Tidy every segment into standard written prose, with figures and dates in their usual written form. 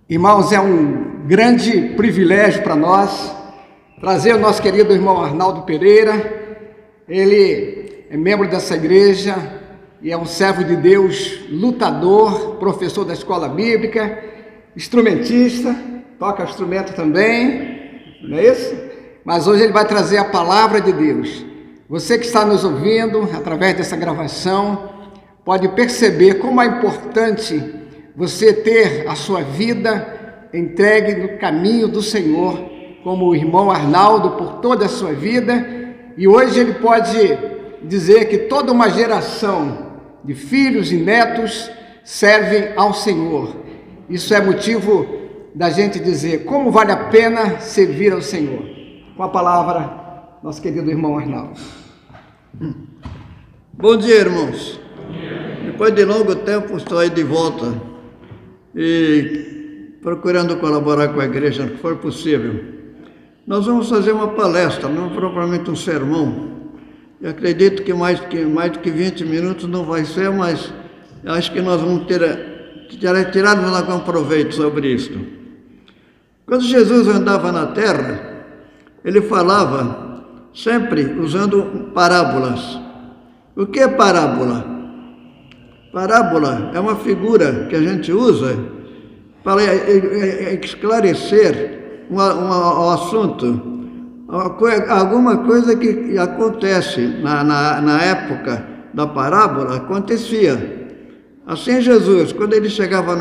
Irmãos, é um grande privilégio para nós trazer o nosso querido irmão Arnaldo Pereira. Ele é membro dessa igreja e é um servo de Deus, lutador, professor da escola bíblica, instrumentista, toca instrumento também, não é isso? Mas hoje ele vai trazer a palavra de Deus. Você que está nos ouvindo através dessa gravação pode perceber como é importante você ter a sua vida entregue no caminho do Senhor, como o irmão Arnaldo por toda a sua vida. E hoje ele pode dizer que toda uma geração de filhos e netos servem ao Senhor. Isso é motivo da gente dizer como vale a pena servir ao Senhor. Com a palavra, nosso querido irmão Arnaldo. Bom dia, irmãos. Depois de longo tempo estou aí de volta e procurando colaborar com a igreja no que for possível. Nós vamos fazer uma palestra, não propriamente um sermão. Eu acredito que mais do que 20 minutos não vai ser, mas acho que nós vamos tirarmos algum proveito sobre isto. Quando Jesus andava na terra, ele falava sempre usando parábolas. O que é parábola? Parábola é uma figura que a gente usa para esclarecer um assunto, alguma coisa que acontece na época da parábola, acontecia. Assim Jesus, quando ele chegava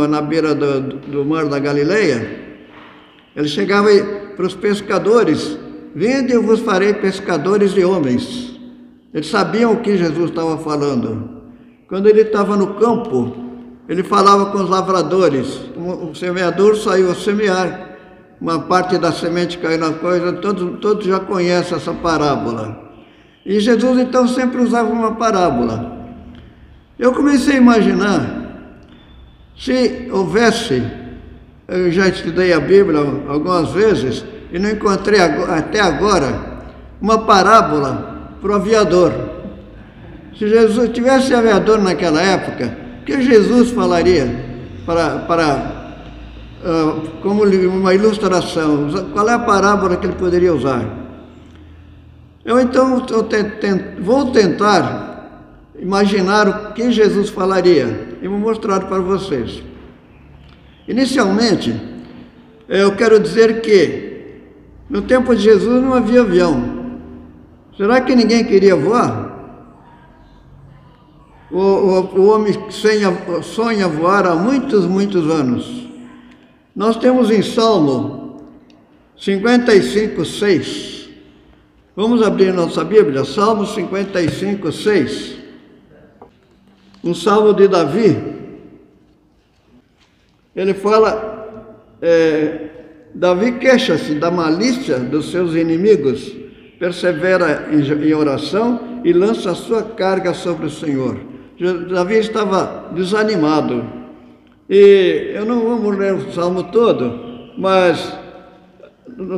na beira do mar da Galileia, ele chegava para os pescadores: vinde, eu vos farei pescadores de homens. Eles sabiam o que Jesus estava falando. Quando ele estava no campo, ele falava com os lavradores. O semeador saiu a semear. Uma parte da semente caiu na coisa, todos já conhecem essa parábola. E Jesus então sempre usava uma parábola. Eu comecei a imaginar, se houvesse, eu já estudei a Bíblia algumas vezes e não encontrei até agora uma parábola para o aviador. Se Jesus tivesse aviador naquela época, o que Jesus falaria como uma ilustração? Qual é a parábola que ele poderia usar? Eu então vou tentar imaginar o que Jesus falaria e vou mostrar para vocês. Inicialmente, eu quero dizer que no tempo de Jesus não havia avião. Será que ninguém queria voar? O homem sonha voar há muitos anos. Nós temos em Salmo 55:6. Vamos abrir nossa Bíblia, Salmo 55:6. Um salmo de Davi. Ele fala, Davi queixa-se da malícia dos seus inimigos, persevera em oração e lança a sua carga sobre o Senhor. Davi estava desanimado. E eu não vou ler o salmo todo, mas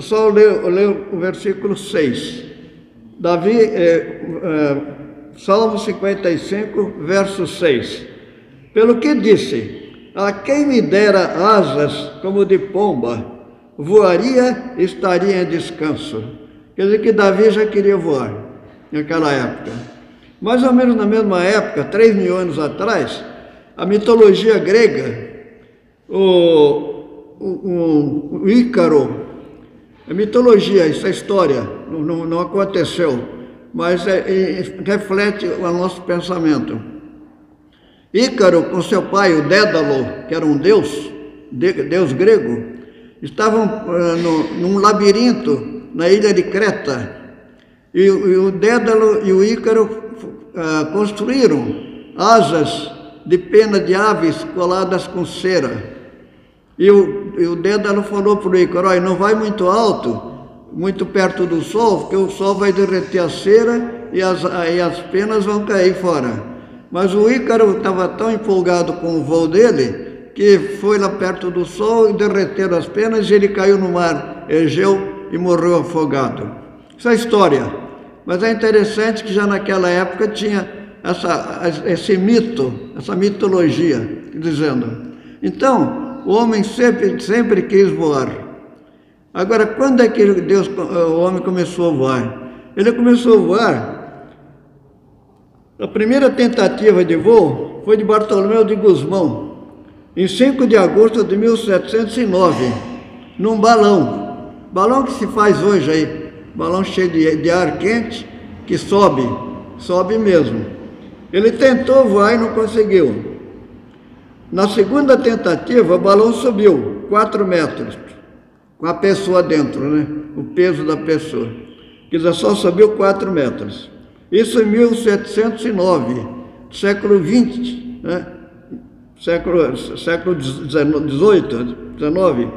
só ler o versículo 6. Davi, Salmo 55, verso 6. Pelo que disse: a quem me dera asas como de pomba, voaria e estaria em descanso. Quer dizer que Davi já queria voar naquela época. Mais ou menos na mesma época, 3.000 anos atrás, a mitologia grega, o Ícaro, a mitologia, essa história não aconteceu, mas reflete o nosso pensamento. Ícaro, com seu pai, o Dédalo, que era um deus grego, estavam num labirinto na ilha de Creta. E o Dédalo e o Ícaro construíram asas de pena de aves coladas com cera. E o Dédalo falou para o Ícaro: olha, não vai muito alto, muito perto do sol, porque o sol vai derreter a cera e as penas vão cair fora. Mas o Ícaro estava tão empolgado com o voo dele que foi lá perto do sol e derreteram as penas e ele caiu no mar Egeu e morreu afogado. Essa é a história. Mas é interessante que já naquela época tinha esse mito, essa mitologia, dizendo. Então, o homem sempre quis voar. Agora, quando é que o homem começou a voar? Ele começou a voar, a primeira tentativa de voo foi de Bartolomeu de Gusmão, em 5 de agosto de 1709, num balão. Balão que se faz hoje aí, balão cheio de ar quente, que sobe mesmo. Ele tentou voar e não conseguiu. Na segunda tentativa, o balão subiu 4 metros, com a pessoa dentro, né? O peso da pessoa. Quer dizer, só subiu 4 metros. Isso em 1709, século XX, né? Século XVIII, XIX.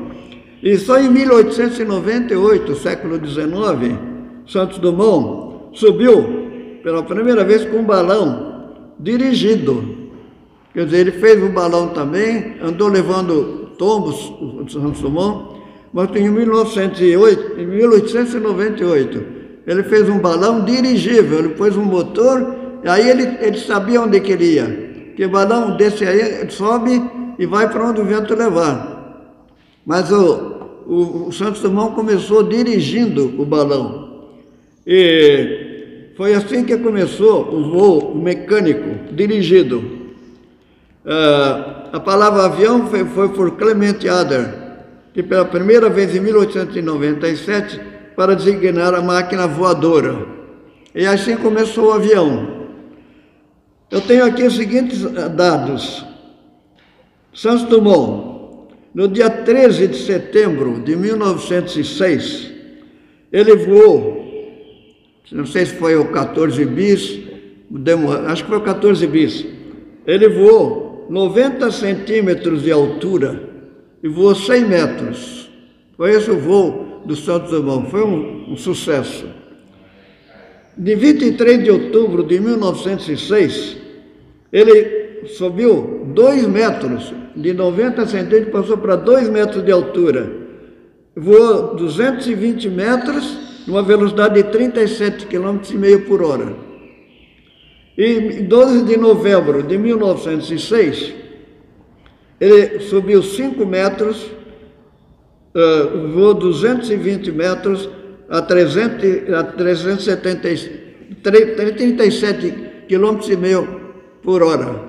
E só em 1898, século XIX, Santos Dumont subiu pela primeira vez com um balão dirigido. Quer dizer, ele fez um balão também, andou levando tombos, o Santos Dumont, mas em 1898, ele fez um balão dirigível, ele pôs um motor, e aí ele sabia onde que ele ia. Que o balão desse aí sobe e vai para onde o vento levar. Mas o Santos Dumont começou dirigindo o balão. E foi assim que começou o voo mecânico, dirigido. A palavra avião foi por Clement Ader, que pela primeira vez em 1897, para designar a máquina voadora. E assim começou o avião. Eu tenho aqui os seguintes dados. Santos Dumont, no dia 13 de setembro de 1906, ele voou, não sei se foi o 14 bis, acho que foi o 14 bis, ele voou 90 centímetros de altura e voou 100 metros. Foi esse o voo do Santos Dumont, foi um sucesso. De 23 de outubro de 1906, ele subiu 2 metros, de 90 centímetros passou para 2 metros de altura. Voou 220 metros, numa velocidade de 37,5 km por hora. E em 12 de novembro de 1906, ele subiu 5 metros, voou 220 metros a 37,5 km por hora.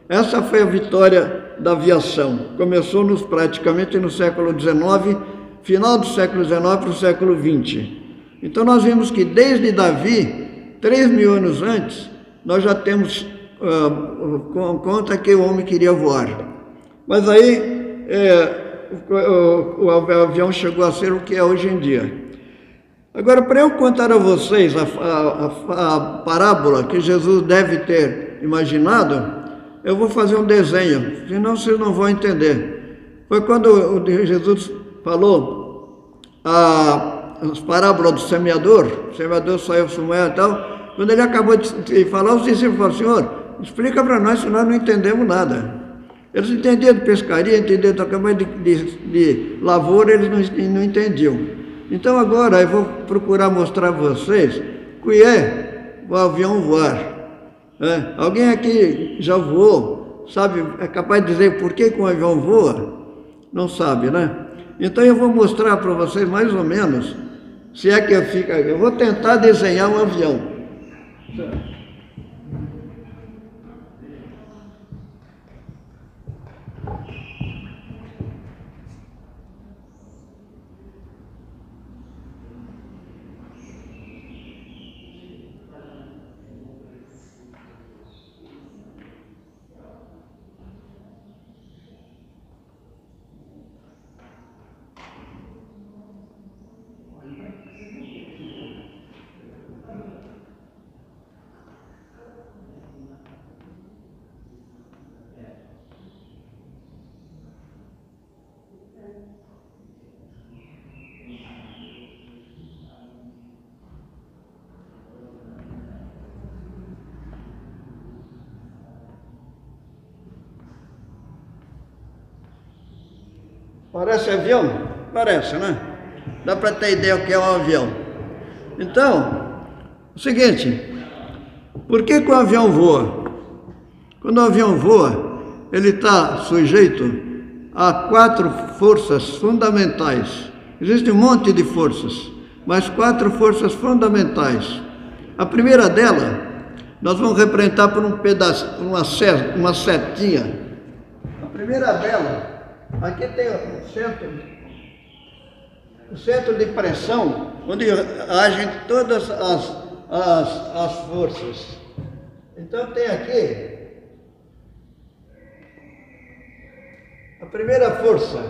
Essa foi a vitória da aviação. Começou praticamente no século XIX, final do século XIX para o século XX. Então nós vimos que desde Davi, 3.000 anos antes, nós já temos conta que o homem queria voar. Mas aí o avião chegou a ser o que é hoje em dia. Agora, para eu contar a vocês a parábola que Jesus deve ter imaginado, eu vou fazer um desenho, senão vocês não vão entender. Foi quando Jesus falou as parábolas do semeador, o semeador saiu semear e tal. Quando ele acabou de falar, os discípulos falaram: Senhor, explica para nós, senão nós não entendemos nada. Eles entendiam de pescaria, entendiam também de lavoura, eles não entendiam. Então agora eu vou procurar mostrar a vocês o que é o avião voar. Alguém aqui já voou, sabe, é capaz de dizer por que um avião voa? Não sabe, né? Então eu vou mostrar para vocês mais ou menos, se é que eu vou tentar desenhar um avião. Parece avião? Parece, né? Dá para ter ideia o que é um avião. Então, o seguinte, por que o avião voa? Quando o avião voa, ele está sujeito há 4 forças fundamentais. Existe um monte de forças, mas 4 forças fundamentais. A primeira dela, nós vamos representar por um pedaço, uma setinha. A primeira dela, aqui tem o centro de pressão, onde agem todas as forças. Então tem aqui a primeira força.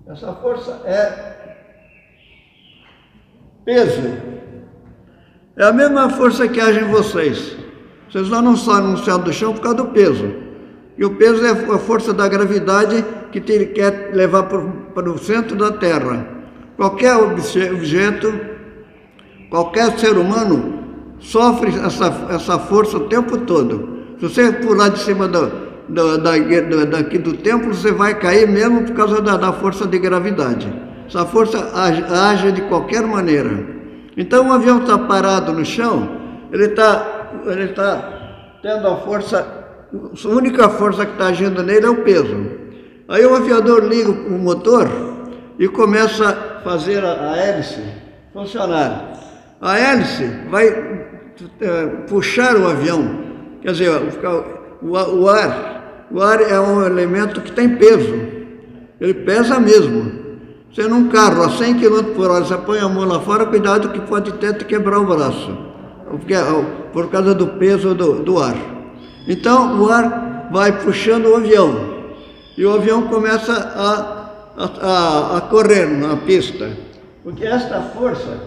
Essa força é peso. É a mesma força que age em vocês. Vocês lá não saem no céu do chão por causa do peso. E o peso é a força da gravidade que quer levar para o centro da Terra. Qualquer objeto, qualquer ser humano sofre essa força o tempo todo. Se você pular de cima daqui do templo, você vai cair mesmo por causa da força de gravidade. Essa força age de qualquer maneira. Então, o avião está parado no chão, ele está tendo a única força que está agindo nele é o peso. Aí o aviador liga o motor e começa a fazer a hélice funcionar. A hélice vai puxar o avião, quer dizer, o ar é um elemento que tem peso, ele pesa mesmo. Você num carro a 100 km por hora, você põe a mão lá fora, cuidado que pode até te quebrar o braço, por causa do peso do ar. Então o ar vai puxando o avião, e o avião começa a correr na pista. Porque esta força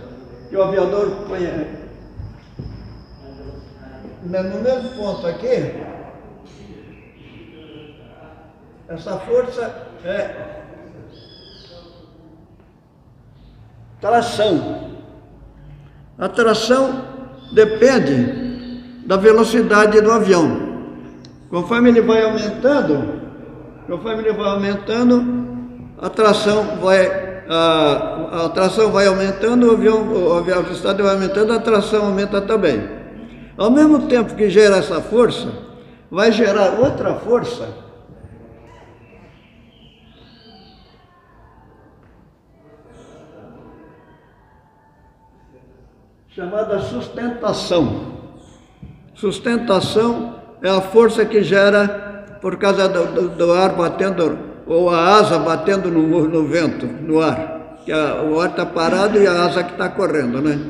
que o aviador põe no mesmo ponto aqui, essa força é tração. A tração depende da velocidade do avião. Conforme ele vai aumentando, a tração vai aumentando, a velocidade vai aumentando, a tração aumenta também. Ao mesmo tempo que gera essa força, vai gerar outra força chamada sustentação. Sustentação é a força que gera por causa do ar batendo, ou a asa batendo no vento, no ar. Que o ar está parado e a asa que está correndo, né?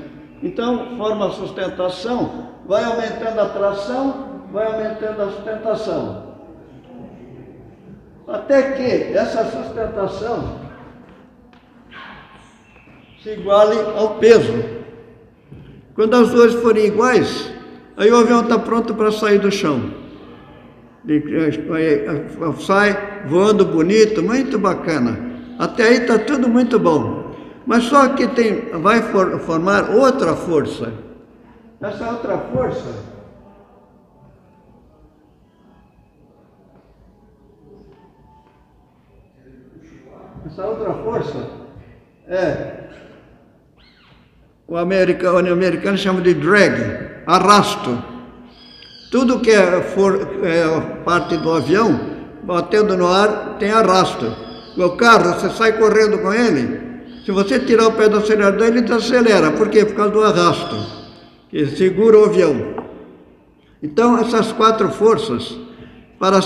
Então, forma a sustentação, vai aumentando a tração, vai aumentando a sustentação. Até que essa sustentação se iguale ao peso. Quando as duas forem iguais, aí o avião está pronto para sair do chão. Sai voando bonito, muito bacana. Até aí está tudo muito bom. Mas só que vai formar outra força. Essa outra força é o americano chama de drag, arrasto. Tudo que é parte do avião, batendo no ar, tem arrasto. O carro, você sai correndo com ele, se você tirar o pé do acelerador, ele desacelera. Por quê? Por causa do arrasto, que segura o avião. Então, essas 4 forças, para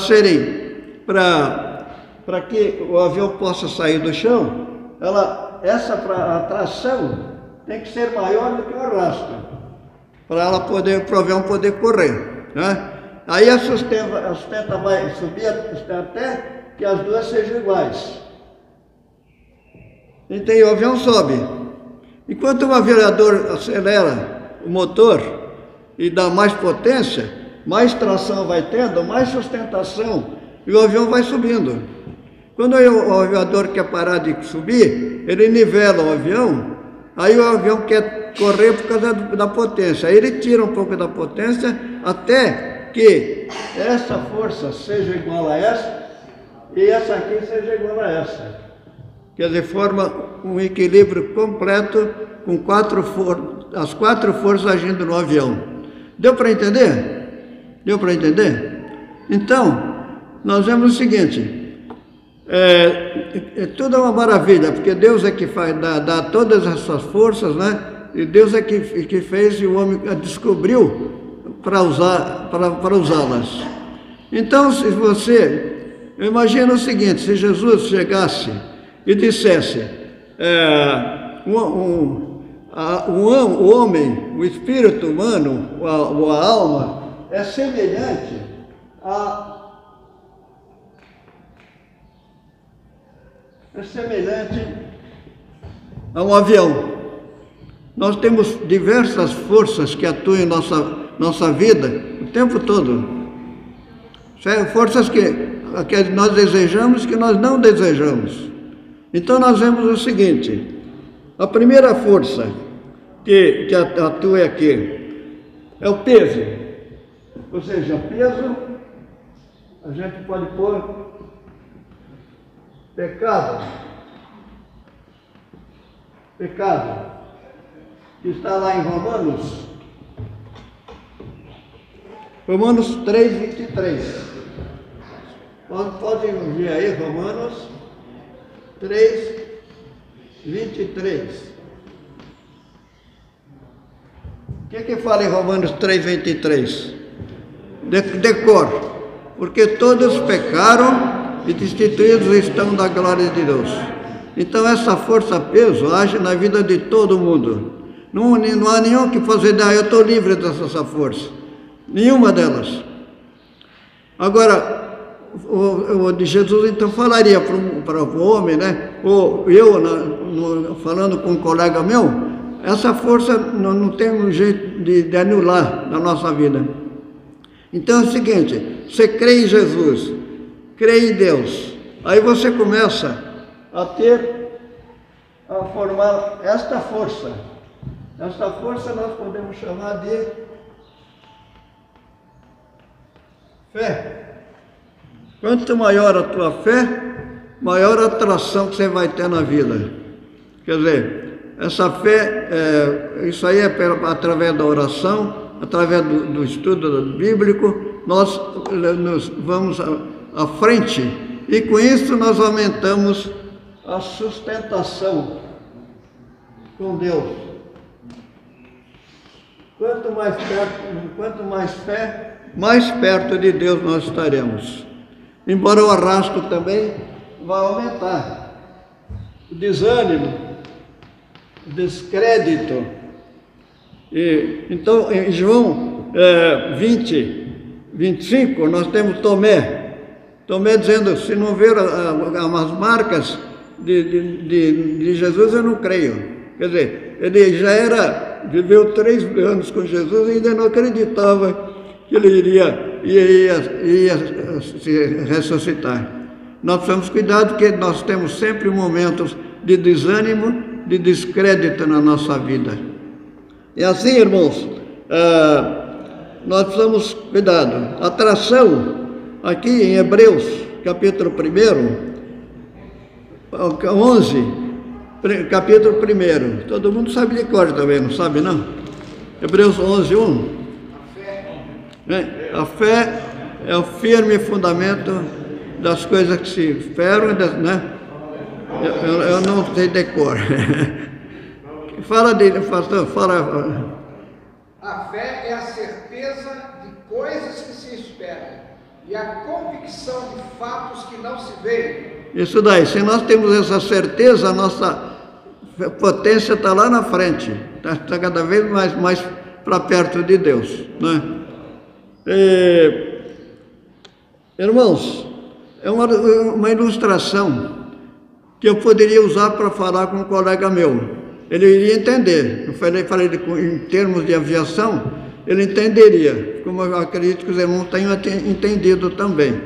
que o avião possa sair do chão, a tração tem que ser maior do que o arrasto, para o avião poder correr, né? Aí a sustenta vai subir até que as duas sejam iguais. Então o avião sobe. Enquanto o aviador acelera o motor e dá mais potência, mais tração vai tendo, mais sustentação, e o avião vai subindo. Quando o aviador quer parar de subir, ele nivela o avião, aí o avião quer correr por causa da potência. Aí ele tira um pouco da potência até que essa força seja igual a essa e essa aqui seja igual a essa. Quer dizer, forma um equilíbrio completo com as 4 forças agindo no avião. Deu para entender? Deu para entender? Então, nós vemos o seguinte, Tudo é uma maravilha, porque Deus é que dá todas essas forças, né? E Deus é que fez e o homem descobriu para usá-las. Então, se você imagina o seguinte: se Jesus chegasse e dissesse, o homem, o espírito humano, ou a alma, é semelhante a um avião. Nós temos diversas forças que atuam em nossa vida o tempo todo. Forças que nós desejamos e que nós não desejamos. Então nós vemos o seguinte: a primeira força que atua aqui é o peso. Ou seja, peso, a gente pode pôr pecado, que está lá em Romanos 3:23. Podem ver aí, Romanos 3:23. O que fala em Romanos 3:23? Decor. Porque todos pecaram e destituídos estão da glória de Deus. Então essa força peso age na vida de todo mundo. Não há nenhum que fazer, eu estou livre dessa força. Nenhuma delas. Agora, o de Jesus então falaria para o homem, né? Ou eu, falando com um colega meu, essa força não tem um jeito de anular na nossa vida. Então é o seguinte: você crê em Jesus, crê em Deus, aí você começa a formar esta força. Esta força nós podemos chamar de fé. Quanto maior a tua fé, maior a atração que você vai ter na vida. Quer dizer, essa fé, isso aí é através da oração, através do estudo bíblico, nós vamos à frente e com isso nós aumentamos a sustentação com Deus. Quanto mais fé, mais perto de Deus nós estaremos. Embora o arrasto também vai aumentar. O desânimo, o descrédito. Então, em João 20:25, nós temos Tomé dizendo: se não ver as marcas de Jesus, eu não creio. Quer dizer, ele viveu 3 anos com Jesus e ainda não acreditava que ele iria se ressuscitar. Nós precisamos cuidar, porque nós temos sempre momentos de desânimo, de descrédito na nossa vida. E assim, irmãos, nós precisamos cuidar. Atração, aqui em Hebreus, capítulo 11, capítulo 1. Todo mundo sabe de cor também, não sabe não? Hebreus 11:1. A fé é o firme fundamento das coisas que se esperam, né? Eu não sei de cor. Fala. A fé é a certeza de coisas que se esperam e a convicção de fatos que não se veem. Isso daí, se nós temos essa certeza, a nossa potência está lá na frente, está cada vez mais para perto de Deus, né? Irmãos, é uma ilustração que eu poderia usar para falar com um colega meu. Ele iria entender. Eu falei em termos de aviação, ele entenderia, como eu acredito que os irmãos tenham entendido também.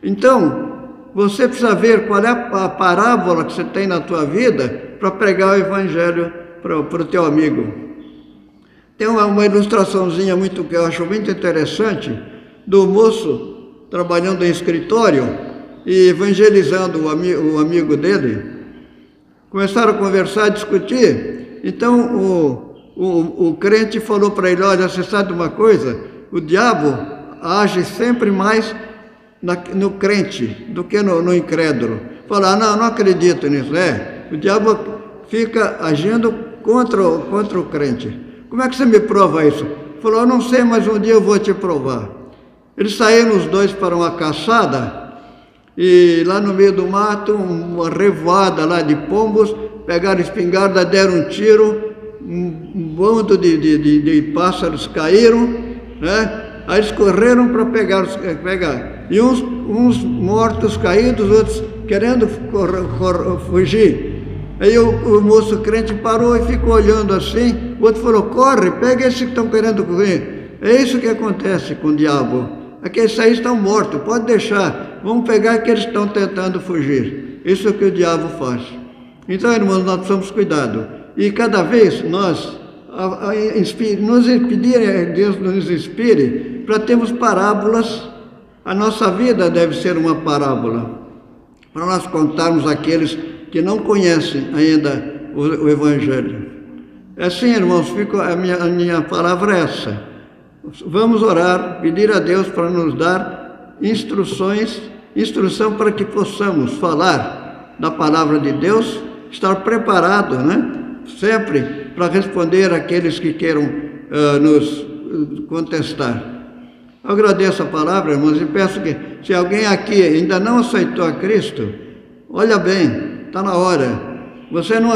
Então, você precisa ver qual é a parábola que você tem na tua vida para pregar o evangelho para o teu amigo. Tem uma ilustraçãozinha que eu acho muito interessante, do moço trabalhando em escritório e evangelizando o amigo dele. Começaram a conversar, a discutir. Então o crente falou para ele: olha, você sabe de uma coisa? O diabo age sempre mais no crente do que no incrédulo. falar, não, não acredito nisso. O diabo fica agindo contra o crente. Como é que você me prova isso? Falou, eu não sei, mas um dia eu vou te provar. Eles saíram os dois para uma caçada, e lá no meio do mato, uma revoada lá de pombos, pegaram espingarda, deram um tiro, um bando de pássaros caíram, né? Aí eles correram para pegar. E uns mortos caídos, outros querendo fugir. Aí o moço crente parou e ficou olhando assim, o outro falou, corre, pega esses que estão querendo correr. É isso que acontece com o diabo. Aqueles aí estão mortos, pode deixar, vamos pegar aqueles que estão tentando fugir. Isso é o que o diabo faz. Então, irmãos, nós precisamos cuidado. E cada vez nós nos pedir, Deus nos inspire para termos parábolas. A nossa vida deve ser uma parábola, para nós contarmos àqueles que não conhecem ainda o Evangelho. Assim, irmãos, a minha palavra é essa. Vamos orar, pedir a Deus para nos dar instrução para que possamos falar da palavra de Deus, estar preparado, né? Sempre para responder àqueles que queiram nos contestar. Eu agradeço a palavra, irmãos, e peço que, se alguém aqui ainda não aceitou a Cristo, olha bem, está na hora. Você não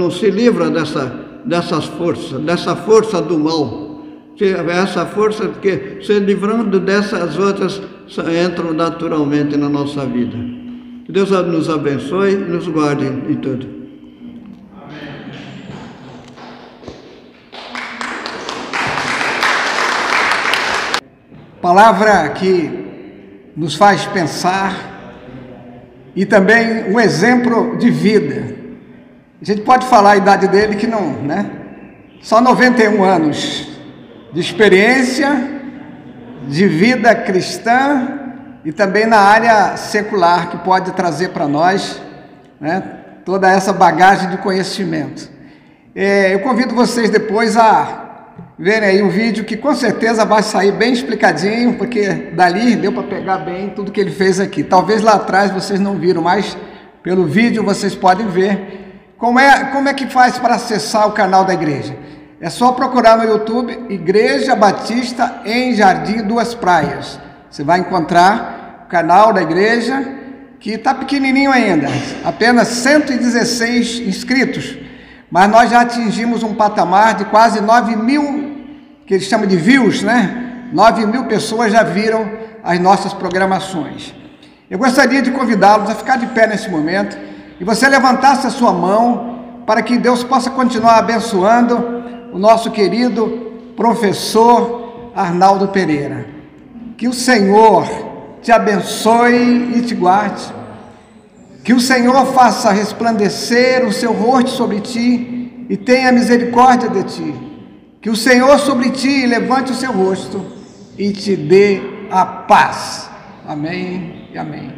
se livra dessa força do mal. Essa força, porque se livrando dessas outras, entram naturalmente na nossa vida. Que Deus nos abençoe e nos guarde em tudo. Palavra que nos faz pensar e também um exemplo de vida. A gente pode falar a idade dele que não, né? Só 91 anos de experiência, de vida cristã e também na área secular, que pode trazer para nós, né, toda essa bagagem de conhecimento. Eu convido vocês depois a verem aí um vídeo que com certeza vai sair bem explicadinho, porque dali deu para pegar bem tudo que ele fez aqui. Talvez lá atrás vocês não viram, mas pelo vídeo vocês podem ver como é que faz para acessar o canal da igreja. É só procurar no YouTube Igreja Batista em Jardim Duas Praias. Você vai encontrar o canal da igreja, que está pequenininho ainda, apenas 116 inscritos. Mas nós já atingimos um patamar de quase 9.000, que eles chamam de views, né? 9.000 pessoas já viram as nossas programações. Eu gostaria de convidá-los a ficar de pé nesse momento e você levantasse a sua mão para que Deus possa continuar abençoando o nosso querido professor Arnaldo Pereira. Que o Senhor te abençoe e te guarde. Que o Senhor faça resplandecer o seu rosto sobre ti e tenha misericórdia de ti. Que o Senhor sobre ti levante o seu rosto e te dê a paz. Amém e amém.